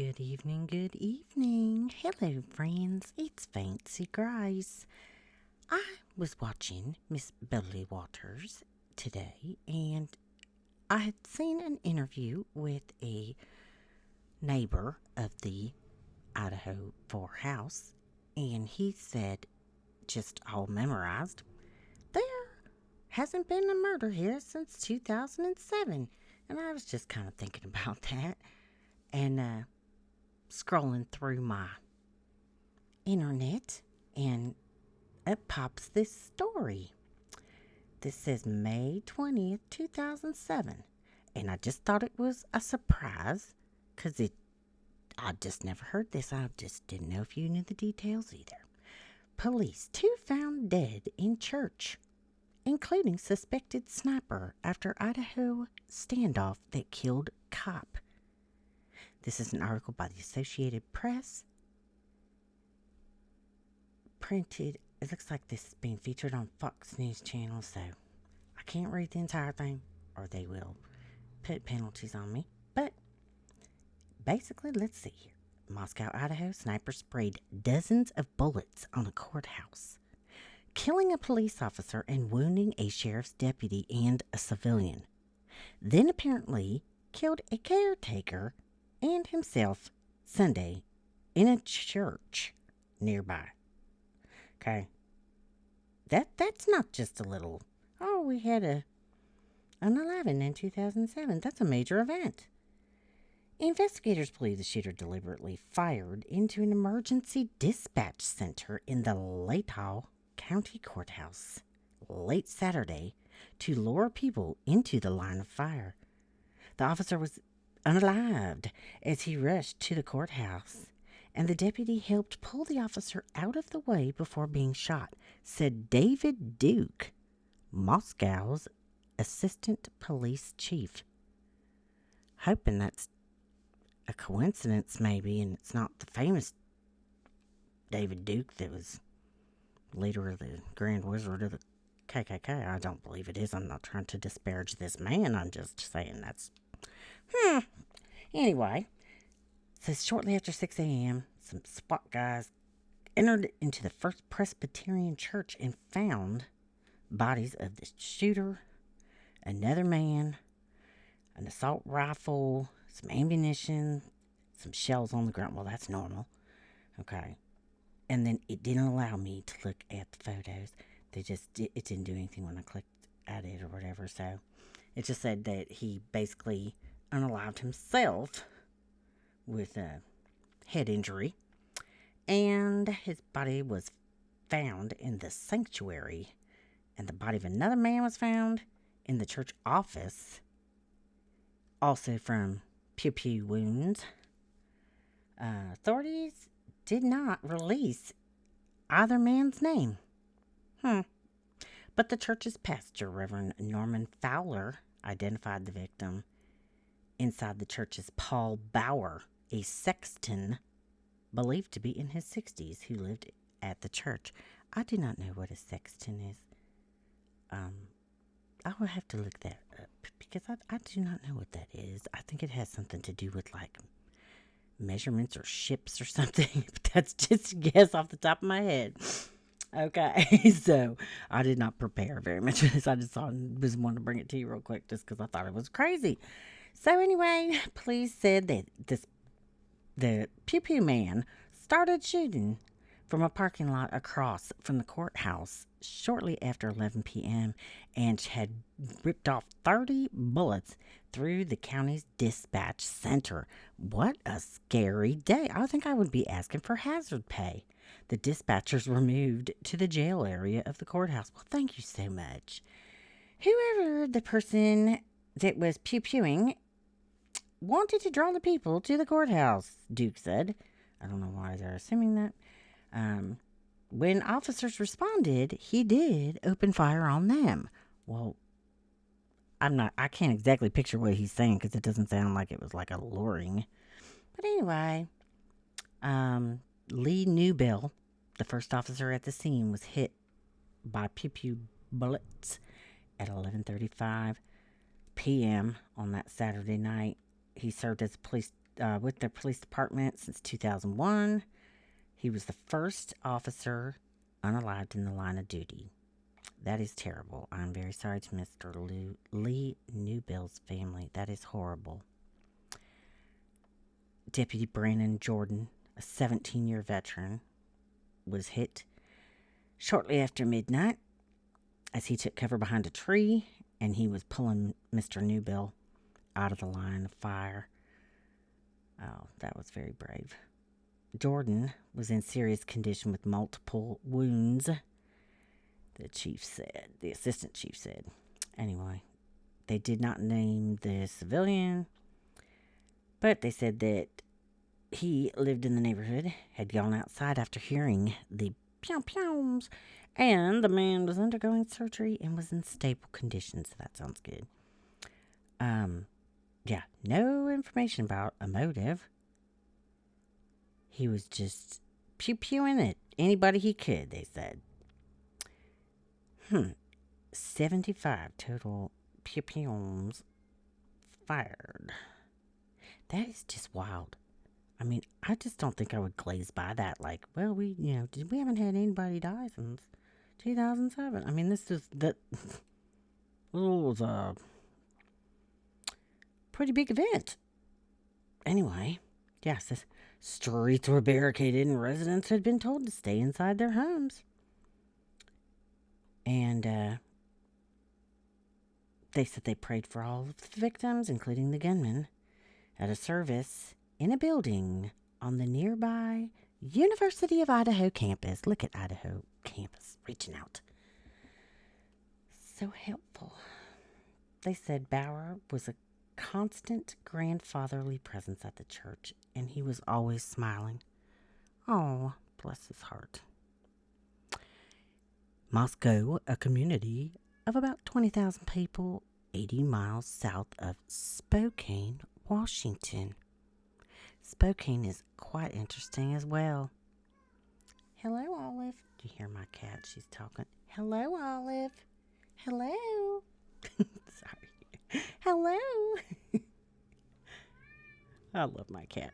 Good evening, good evening. Hello, friends. It's Fancy Grace. I was watching Miss Beverly Waters today, and I had seen an interview with a neighbor of the Idaho4 house, and he said, just all memorized, there hasn't been a murder here since 2007. And I was just kind of thinking about that and scrolling through my internet, and it pops this story. This says May 20th, 2007. And I just thought it was a surprise because I just never heard this. I just didn't know if you knew the details either. Police, 2 found dead in church, including suspected sniper after Idaho standoff that killed cop. This is an article by the Associated Press. Printed, it looks like this is being featured on Fox News Channel, so I can't read the entire thing or they will put penalties on me. But basically, let's see here. Moscow, Idaho, sniper sprayed dozens of bullets on a courthouse, killing a police officer and wounding a sheriff's deputy and a civilian. Then apparently killed a caretaker and himself Sunday in a church nearby. Okay. That's not just a little, we had an 11 in 2007. That's a major event. Investigators believe the shooter deliberately fired into an emergency dispatch center in the Layton County Courthouse late Saturday to lure people into the line of fire. The officer was unalived as he rushed to the courthouse, and the deputy helped pull the officer out of the way before being shot, said David Duke, Moscow's assistant police chief. Hoping that's a coincidence, maybe, and it's not the famous David Duke that was leader of the Grand Wizard of the KKK. I don't believe it is. I'm not trying to disparage this man. I'm just saying that's... Anyway, it says shortly after 6 a.m., some SWAT guys entered into the First Presbyterian Church and found bodies of the shooter, another man, an assault rifle, some ammunition, some shells on the ground. Well, that's normal. Okay. And then it didn't allow me to look at the photos. It didn't do anything when I clicked at it or whatever. So it just said that he basically unalived himself with a head injury, and his body was found in the sanctuary, and the body of another man was found in the church office, also from pew wounds. Authorities did not release either man's name. But the church's pastor, Reverend Norman Fowler, identified the victim inside the church's Paul Bauer, a sexton believed to be in his 60s who lived at the church. I do not know what a sexton is. I will have to look that up because I do not know what that is. I think it has something to do with like measurements or ships or something. But that's just a guess off the top of my head. Okay, so I did not prepare very much for this. I just was wanting to bring it to you real quick just because I thought it was crazy. So anyway, police said that the pew man started shooting from a parking lot across from the courthouse shortly after 11 p.m. and had ripped off 30 bullets through the county's dispatch center. What a scary day. I think I would be asking for hazard pay. The dispatchers were moved to the jail area of the courthouse. Well, thank you so much. Whoever the person that was pew-pewing wanted to draw the people to the courthouse, Duke said. I don't know why they're assuming that. When officers responded, he did open fire on them. Well, I can't exactly picture what he's saying because it doesn't sound like it was like a luring. But anyway, Lee Newbell, the first officer at the scene, was hit by pew bullets at 11:35 p.m. on that Saturday night. He served as with the police department since 2001. He was the first officer unalived in the line of duty. That is terrible. I'm very sorry to Mr. Lee Newbill's family. That is horrible. Deputy Brandon Jordan, a 17-year veteran, was hit shortly after midnight as he took cover behind a tree, and he was pulling Mr. Newbill out of the line of fire. Oh, that was very brave. Jordan was in serious condition with multiple wounds, the assistant chief said. Anyway, they did not name the civilian, but they said that he lived in the neighborhood, had gone outside after hearing the pew-pews, and the man was undergoing surgery and was in stable condition, so that sounds good. Yeah, no information about a motive. He was just pew-pewing at anybody he could, they said. 75 total pew-pews fired. That is just wild. I mean, I just don't think I would glaze by that. Like, well, we haven't had anybody die since 2007. I mean, this was a pretty big event. Anyway, yes, the streets were barricaded and residents had been told to stay inside their homes. And they said they prayed for all of the victims, including the gunman, at a service in a building on the nearby University of Idaho campus. Look at Idaho campus reaching out. So helpful. They said Bauer was a constant grandfatherly presence at the church, and he was always smiling. Oh, bless his heart. Moscow, a community of about 20,000 people, 80 miles south of Spokane, Washington. Spokane is quite interesting as well. Hello, Olive. Do you hear my cat? She's talking. Hello, Olive. Hello. Sorry. Hello. I love my cat.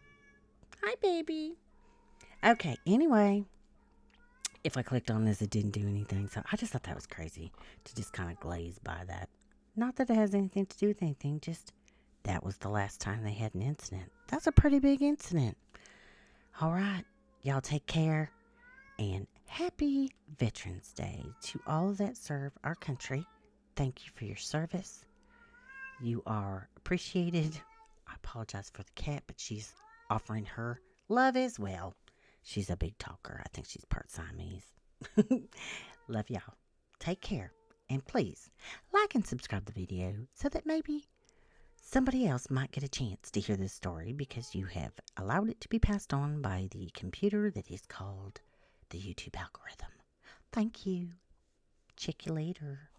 Hi, baby. Okay, anyway. If I clicked on this, it didn't do anything. So I just thought that was crazy to just kind of glaze by that. Not that it has anything to do with anything. Just that was the last time they had an incident. That's a pretty big incident. All right. Y'all take care. And happy Veterans Day to all that serve our country. Thank you for your service. You are appreciated. I apologize for the cat, but she's offering her love as well. She's a big talker. I think she's part Siamese. Love y'all. Take care. And please, like and subscribe the video so that maybe somebody else might get a chance to hear this story because you have allowed it to be passed on by the computer that is called the YouTube algorithm. Thank you. Check you later.